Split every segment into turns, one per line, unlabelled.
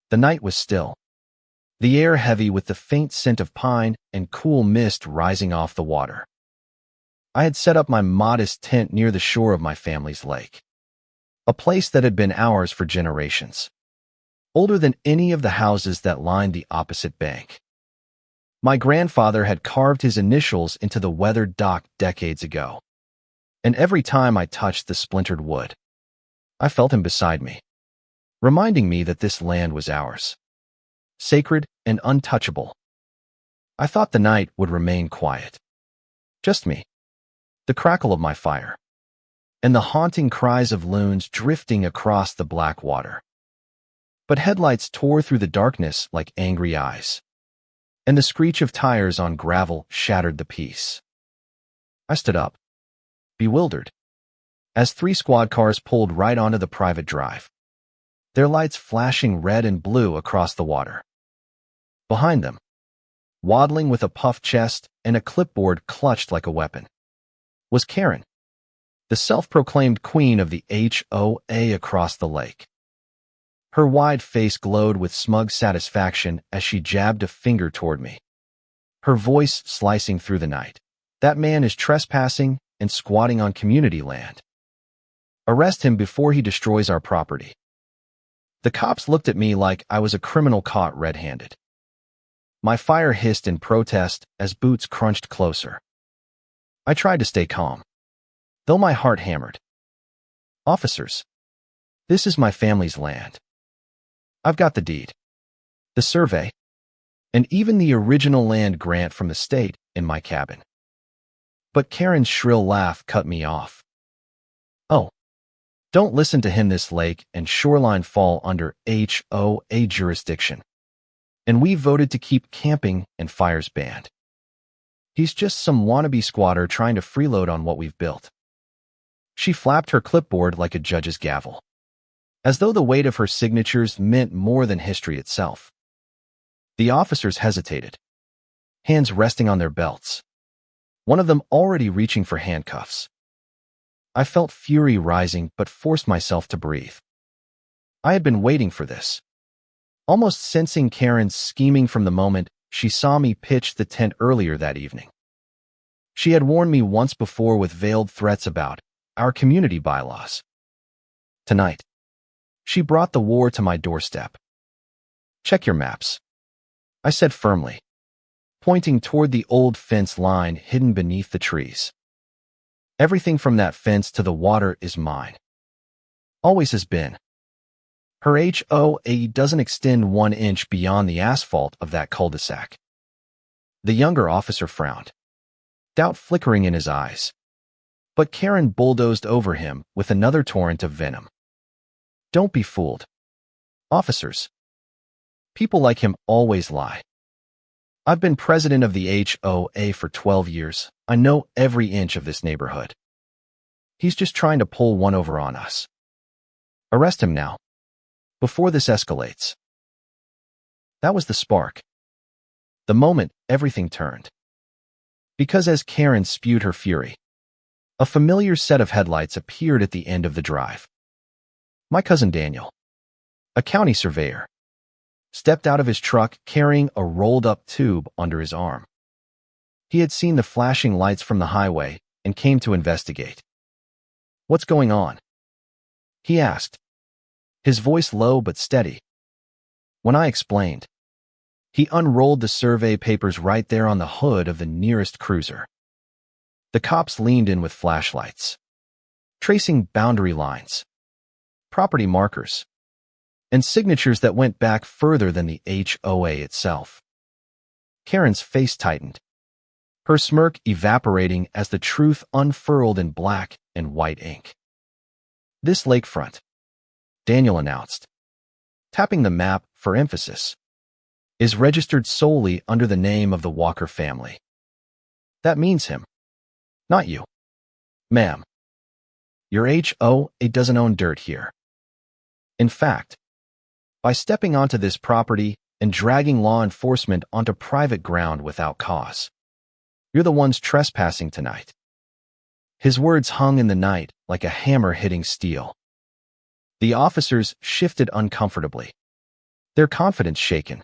The night was still, the air heavy with the faint scent of pine and cool mist rising off the water. I had set up my modest tent near the shore of my family's lake, a place that had been ours for generations, older than any of the houses that lined the opposite bank. My grandfather had carved his initials into the weathered dock decades ago, and every time I touched the splintered wood, I felt him beside me, reminding me that this land was ours, sacred and untouchable. I thought the night would remain quiet. Just me, the crackle of my fire, and the haunting cries of loons drifting across the black water. But headlights tore through the darkness like angry eyes, and the screech of tires on gravel shattered the peace. I stood up, bewildered, as 3 squad cars pulled right onto the private drive, their lights flashing red and blue across the water. Behind them, waddling with a puffed chest and a clipboard clutched like a weapon, was Karen, the self-proclaimed queen of the HOA across the lake. Her wide face glowed with smug satisfaction as she jabbed a finger toward me, her voice slicing through the night. "That man is trespassing and squatting on community land. Arrest him before he destroys our property." The cops looked at me like I was a criminal caught red-handed. My fire hissed in protest as boots crunched closer. I tried to stay calm, though my heart hammered. "Officers, this is my family's land. I've got the deed, the survey, and even the original land grant from the state in my cabin." But Karen's shrill laugh cut me off. "Oh, don't listen to him. This lake and shoreline fall under HOA jurisdiction, and we voted to keep camping and fires banned. He's just some wannabe squatter trying to freeload on what we've built." She flapped her clipboard like a judge's gavel, as though the weight of her signatures meant more than history itself. The officers hesitated, hands resting on their belts, one of them already reaching for handcuffs. I felt fury rising but forced myself to breathe. I had been waiting for this, almost sensing Karen's scheming from the moment she saw me pitch the tent earlier that evening. She had warned me once before with veiled threats about our community bylaws. Tonight, she brought the war to my doorstep. "Check your maps," I said firmly, pointing toward the old fence line hidden beneath the trees. "Everything from that fence to the water is mine. Always has been. Her HOA doesn't extend 1 inch beyond the asphalt of that cul-de-sac." The younger officer frowned, doubt flickering in his eyes. But Karen bulldozed over him with another torrent of venom. "Don't be fooled. Officers. People like him always lie. I've been president of the HOA for 12 years. I know every inch of this neighborhood. He's just trying to pull one over on us. Arrest him now, before this escalates." That was the spark. The moment everything turned. Because as Karen spewed her fury, a familiar set of headlights appeared at the end of the drive. My cousin Daniel, a county surveyor, stepped out of his truck carrying a rolled-up tube under his arm. He had seen the flashing lights from the highway and came to investigate. "What's going on?" he asked, his voice low but steady. When I explained, he unrolled the survey papers right there on the hood of the nearest cruiser. The cops leaned in with flashlights, tracing boundary lines, property markers, and signatures that went back further than the HOA itself. Karen's face tightened, her smirk evaporating as the truth unfurled in black and white ink. "This lakefront," Daniel announced, tapping the map for emphasis, "is registered solely under the name of the Walker family. That means him, not you, ma'am. Your HOA doesn't own dirt here. In fact, by stepping onto this property and dragging law enforcement onto private ground without cause, you're the ones trespassing tonight." His words hung in the night like a hammer hitting steel. The officers shifted uncomfortably, their confidence shaken,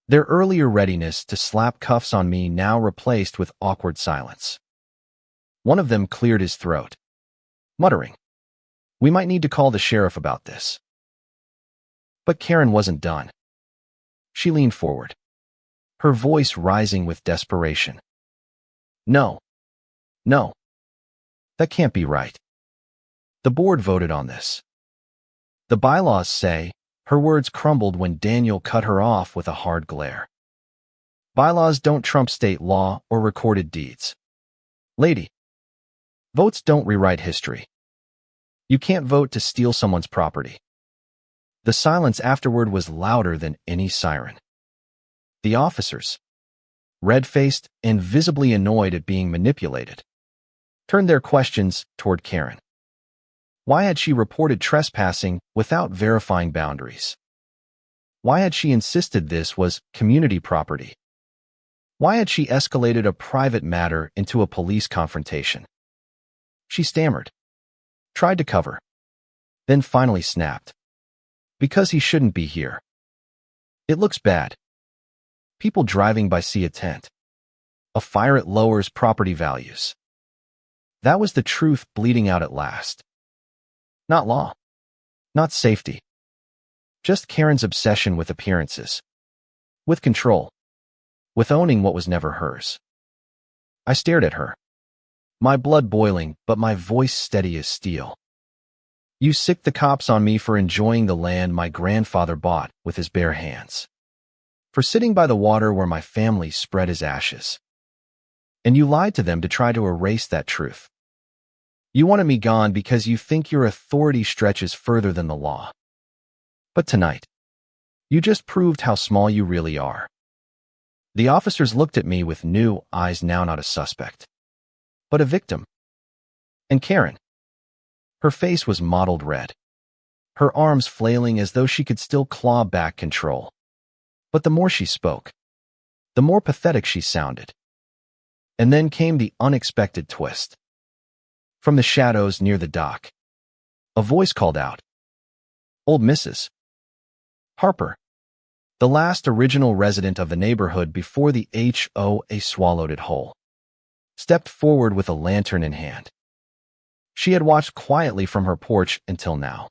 their earlier readiness to slap cuffs on me now replaced with awkward silence. One of them cleared his throat, muttering, "We might need to call the sheriff about this." But Karen wasn't done. She leaned forward, her voice rising with desperation. No, no, that can't be right. The board voted on this. The bylaws say. Her words crumbled when Daniel cut her off with a hard glare. Bylaws don't trump state law or recorded deeds. Lady, votes don't rewrite history. You can't vote to steal someone's property. The silence afterward was louder than any siren. The officers, red-faced and visibly annoyed at being manipulated, turned their questions toward Karen. Why had she reported trespassing without verifying boundaries? Why had she insisted this was community property? Why had she escalated a private matter into a police confrontation? She stammered, tried to cover, then finally snapped. Because he shouldn't be here. It looks bad. People driving by see a tent. A fire, it lowers property values. That was the truth bleeding out at last. Not law. Not safety. Just Karen's obsession with appearances. With control. With owning what was never hers. I stared at her. My blood boiling, but my voice steady as steel. You sicked the cops on me for enjoying the land my grandfather bought with his bare hands. For sitting by the water where my family spread his ashes. And you lied to them to try to erase that truth. You wanted me gone because you think your authority stretches further than the law. But tonight, you just proved how small you really are. The officers looked at me with new eyes, now not a suspect, but a victim. And Karen. Her face was mottled red, her arms flailing as though she could still claw back control. But the more she spoke, the more pathetic she sounded. And then came the unexpected twist. From the shadows near the dock, a voice called out, "Old Mrs. Harper," the last original resident of the neighborhood before the HOA swallowed it whole, stepped forward with a lantern in hand. She had watched quietly from her porch until now.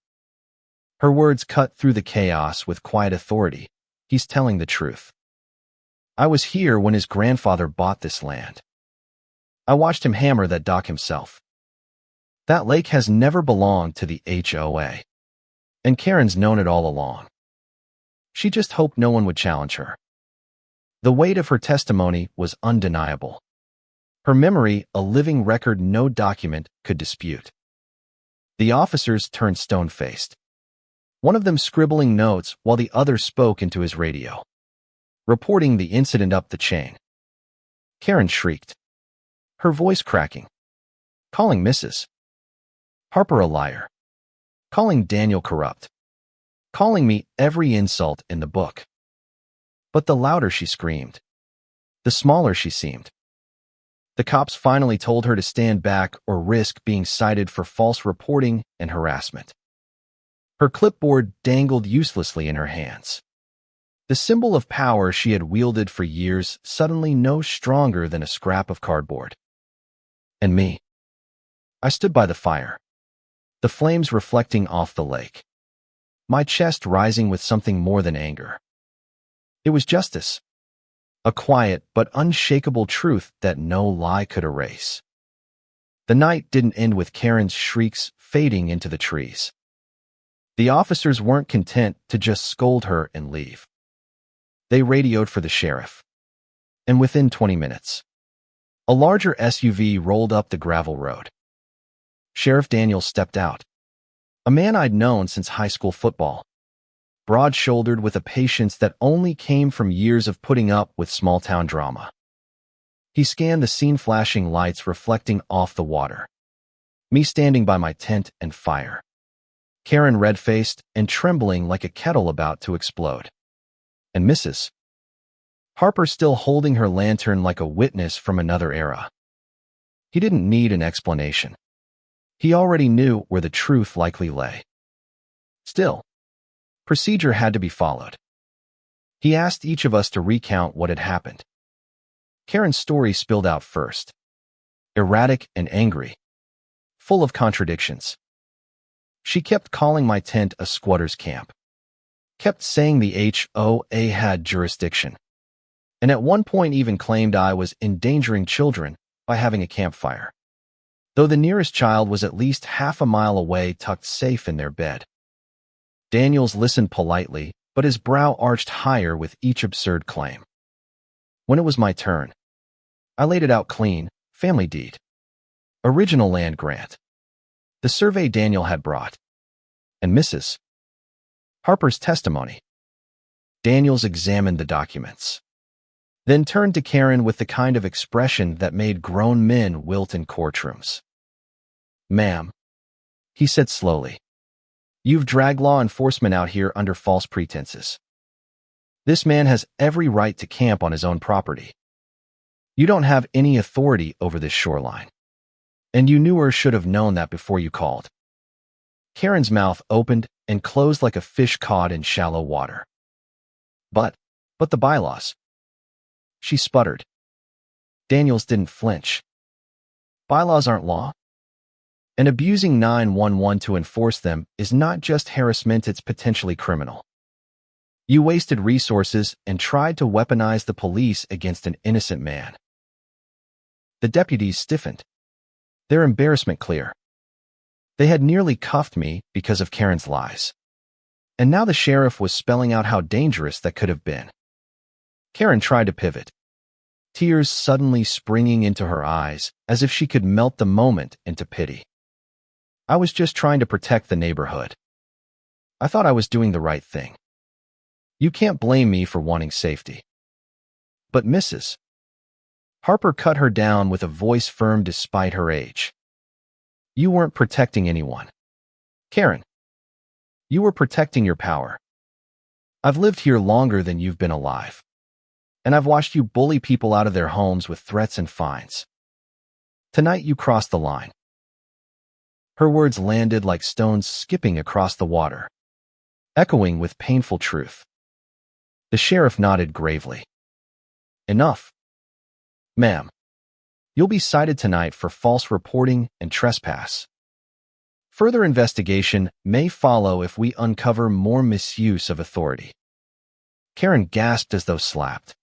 Her words cut through the chaos with quiet authority. He's telling the truth. I was here when his grandfather bought this land. I watched him hammer that dock himself. That lake has never belonged to the HOA. And Karen's known it all along. She just hoped no one would challenge her. The weight of her testimony was undeniable. Her memory, a living record no document could dispute. The officers turned stone-faced, one of them scribbling notes while the other spoke into his radio, reporting the incident up the chain. Karen shrieked, her voice cracking, calling Mrs. Harper a liar, calling Daniel corrupt, calling me every insult in the book. But the louder she screamed, the smaller she seemed. The cops finally told her to stand back or risk being cited for false reporting and harassment. Her clipboard dangled uselessly in her hands. The symbol of power she had wielded for years suddenly no stronger than a scrap of cardboard. And me. I stood by the fire, the flames reflecting off the lake, my chest rising with something more than anger. It was justice, a quiet but unshakable truth that no lie could erase. The night didn't end with Karen's shrieks fading into the trees. The officers weren't content to just scold her and leave. They radioed for the sheriff. And within 20 minutes, a larger SUV rolled up the gravel road. Sheriff Daniels stepped out, a man I'd known since high school football, broad-shouldered with a patience that only came from years of putting up with small-town drama. He scanned the scene, flashing lights reflecting off the water, me standing by my tent and fire, Karen red-faced and trembling like a kettle about to explode, and Mrs. Harper still holding her lantern like a witness from another era. He didn't need an explanation. He already knew where the truth likely lay. Still, procedure had to be followed. He asked each of us to recount what had happened. Karen's story spilled out first. Erratic and angry. Full of contradictions. She kept calling my tent a squatter's camp. Kept saying the HOA had jurisdiction. And at one point even claimed I was endangering children by having a campfire, though the nearest child was at least half a mile away, tucked safe in their bed. Daniels listened politely, but his brow arched higher with each absurd claim. When it was my turn, I laid it out clean: family deed, original land grant, the survey Daniel had brought, and Mrs. Harper's testimony. Daniels examined the documents, then turned to Karen with the kind of expression that made grown men wilt in courtrooms. "Ma'am," he said slowly, "you've dragged law enforcement out here under false pretenses. This man has every right to camp on his own property. You don't have any authority over this shoreline, and you knew or should have known that before you called." Karen's mouth opened and closed like a fish caught in shallow water. But the bylaws," she sputtered. Daniels didn't flinch. "Bylaws aren't law. And abusing 911 to enforce them is not just harassment, it's potentially criminal. You wasted resources and tried to weaponize the police against an innocent man." The deputies stiffened, their embarrassment clear. They had nearly cuffed me because of Karen's lies. And now the sheriff was spelling out how dangerous that could have been. Karen tried to pivot, tears suddenly springing into her eyes as if she could melt the moment into pity. "I was just trying to protect the neighborhood. I thought I was doing the right thing. You can't blame me for wanting safety." But Mrs. Harper cut her down with a voice firm despite her age. "You weren't protecting anyone, Karen. You were protecting your power. I've lived here longer than you've been alive, and I've watched you bully people out of their homes with threats and fines. Tonight you crossed the line." Her words landed like stones skipping across the water, echoing with painful truth. The sheriff nodded gravely. "Enough. Ma'am, you'll be cited tonight for false reporting and trespass. Further investigation may follow if we uncover more misuse of authority." Karen gasped as though slapped,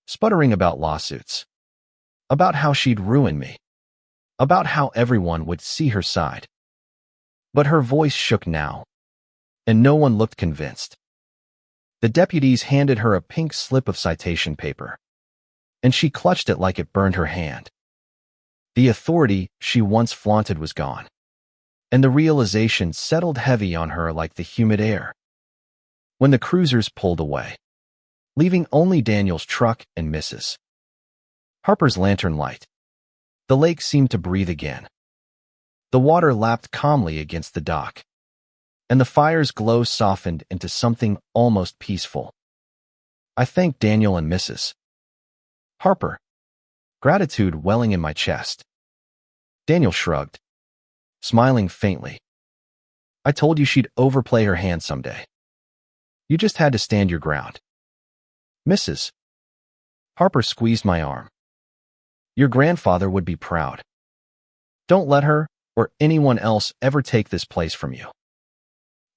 sputtering about lawsuits, about how she'd ruin me, about how everyone would see her side. But her voice shook now, and no one looked convinced. The deputies handed her a pink slip of citation paper, and she clutched it like it burned her hand. The authority she once flaunted was gone, and the realization settled heavy on her like the humid air. When the cruisers pulled away, leaving only Daniel's truck and Mrs. Harper's lantern light, the lake seemed to breathe again. The water lapped calmly against the dock, and the fire's glow softened into something almost peaceful. I thanked Daniel and Mrs. Harper, gratitude welling in my chest. Daniel shrugged, smiling faintly. "I told you she'd overplay her hand someday. You just had to stand your ground." Mrs. Harper squeezed my arm. "Your grandfather would be proud. Don't let her or anyone else ever take this place from you."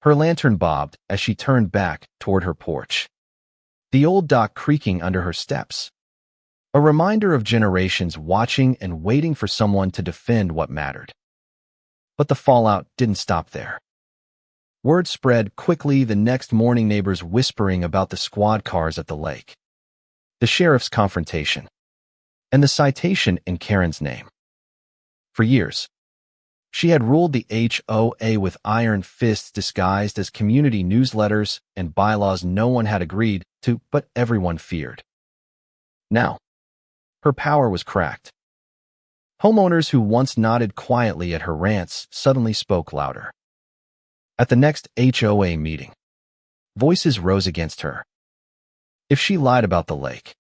Her lantern bobbed as she turned back toward her porch, the old dock creaking under her steps, a reminder of generations watching and waiting for someone to defend what mattered. But the fallout didn't stop there. Word spread quickly the next morning, neighbors whispering about the squad cars at the lake, the sheriff's confrontation, and the citation in Karen's name. For years, she had ruled the HOA with iron fists disguised as community newsletters and bylaws no one had agreed to, but everyone feared. Now, her power was cracked. Homeowners who once nodded quietly at her rants suddenly spoke louder. At the next HOA meeting, voices rose against her. If she lied about the lake,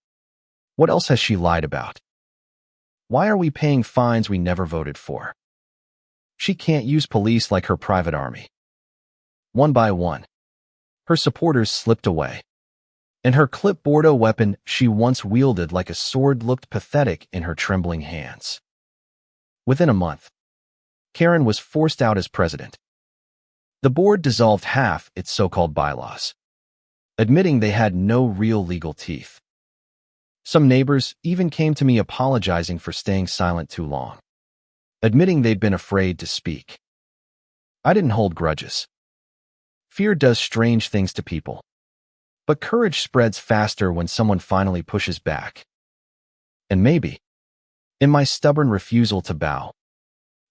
what else has she lied about? Why are we paying fines we never voted for? She can't use police like her private army. One by one, her supporters slipped away, and her clipboard, a weapon she once wielded like a sword, looked pathetic in her trembling hands. Within a month, Karen was forced out as president. The board dissolved half its so-called bylaws, admitting they had no real legal teeth. Some neighbors even came to me apologizing for staying silent too long, admitting they'd been afraid to speak. I didn't hold grudges. Fear does strange things to people, but courage spreads faster when someone finally pushes back. And maybe, in my stubborn refusal to bow,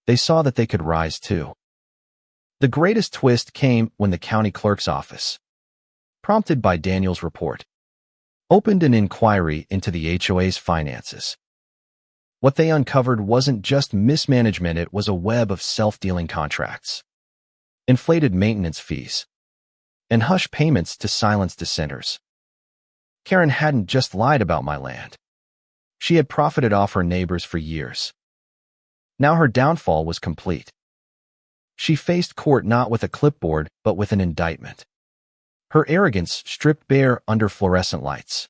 they saw that they could rise too. The greatest twist came when the county clerk's office, prompted by Daniel's report, opened an inquiry into the HOA's finances. What they uncovered wasn't just mismanagement, it was a web of self-dealing contracts, inflated maintenance fees, and hush payments to silence dissenters. Karen hadn't just lied about my land. She had profited off her neighbors for years. Now her downfall was complete. She faced court not with a clipboard, but with an indictment. Her arrogance stripped bare under fluorescent lights.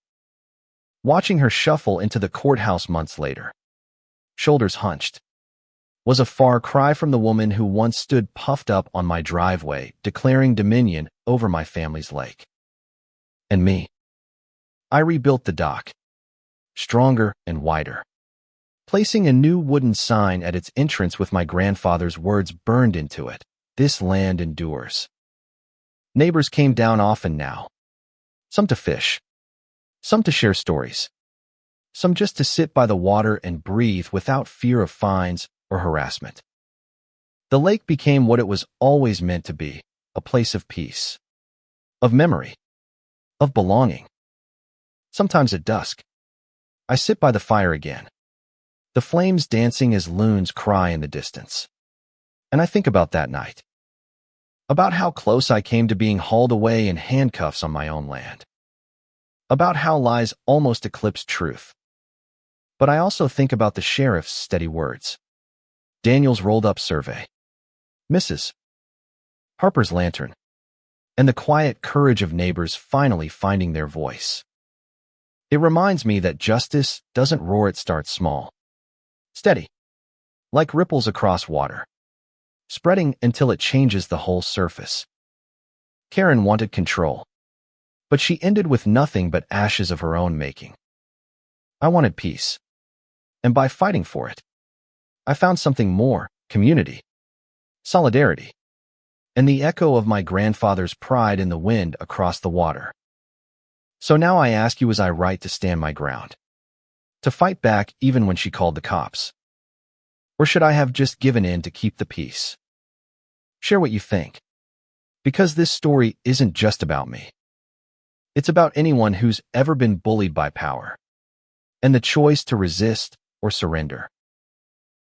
Watching her shuffle into the courthouse months later, shoulders hunched, was a far cry from the woman who once stood puffed up on my driveway, declaring dominion over my family's lake. And me. I rebuilt the dock, stronger and wider, placing a new wooden sign at its entrance with my grandfather's words burned into it: "This land endures." Neighbors came down often now, some to fish, some to share stories, some just to sit by the water and breathe without fear of fines or harassment. The lake became what it was always meant to be: a place of peace, of memory, of belonging. Sometimes at dusk, I sit by the fire again, the flames dancing as loons cry in the distance, and I think about that night, about how close I came to being hauled away in handcuffs on my own land, about how lies almost eclipsed truth. But I also think about the sheriff's steady words, Daniel's rolled-up survey, Mrs. Harper's lantern, and the quiet courage of neighbors finally finding their voice. It reminds me that justice doesn't roar, it starts small, steady, like ripples across water, spreading until it changes the whole surface. Karen wanted control, but she ended with nothing but ashes of her own making. I wanted peace, and by fighting for it, I found something more: community, solidarity, and the echo of my grandfather's pride in the wind across the water. So now I ask you, was I right to stand my ground, to fight back even when she called the cops? Or should I have just given in to keep the peace? Share what you think, because this story isn't just about me. It's about anyone who's ever been bullied by power, and the choice to resist or surrender.